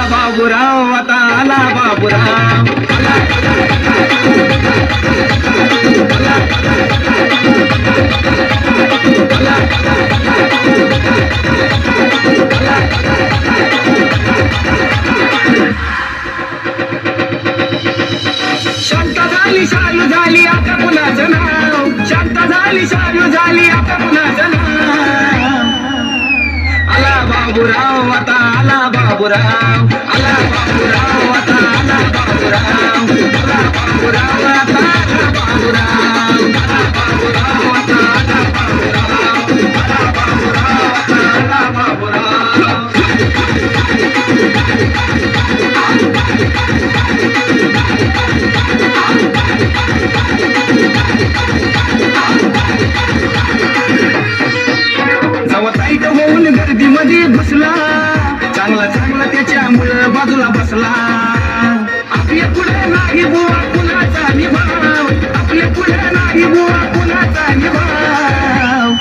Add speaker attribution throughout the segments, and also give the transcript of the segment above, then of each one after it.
Speaker 1: बाबूराव आता आला बाबूराव. शांत झाली शालू झाली आता कुणाचं नाव. शांत झाली शालू झाली आता कुणाचं नाव. आला बाबूराव आता आला बाबूराव. आला बाबूराव आता आला बाबूराव. आला बाबूराव आता आला बाबूराव. आला बाबूराव आता आला बाबूराव. आला बाबूराव आता आला बाबूराव. ताईट होऊन गर्दीमध्ये घुसला. चांगला चांगला त्याच्यामुळं बाजूला बसला. आपल्या पुढे नाही बुवा कुणाचा निभाव. आपल्या पुढे नाही बुवा कुणाचा निभाव.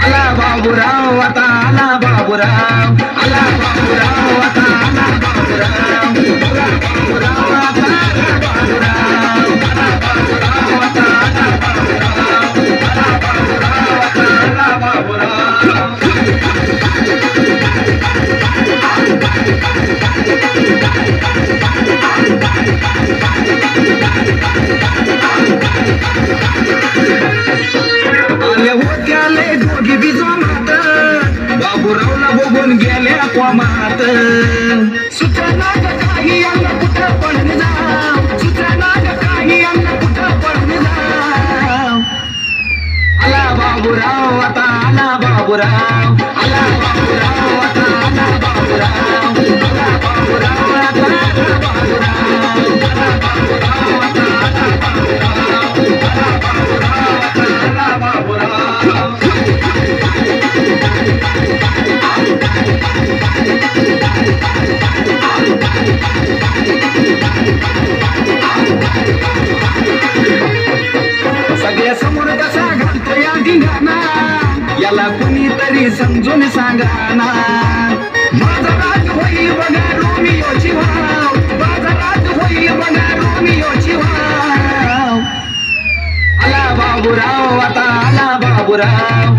Speaker 1: आला बाबूराव आता आला बाबूराव. आला बाबूराव आता आला बाबूराव. आला बाबूराव आता आला बाबूराव. आला बाबूराव आता आला बाबूराव. आला बाबूराव आता आला बाबूराव. आले होत्याले दोघी बी जमात. बाबूरावला बघून गेल्या कोमात. सूचना काही यांना कुठं पडून जाव. सूचना काही यांना कुठं पडून जाव. आला बाबूराव आता आला बाबूराव. आला बाबूराव आता आला बाबूराव. आला बाबूराव आता आला बाबूराव. आला बाबूराव आता आला बाबूराव. आला बाबूराव आता आला बाबूराव. सगळ्या समोर कसा घालतो या धिंगाणा. याला कुणीतरी समजून सांगा ना. बाजारात होई बघा रोमियोची भाव. बाजारात होई बघा रोमियोची भाव. आला बाबूराव आता आला बाबूराव.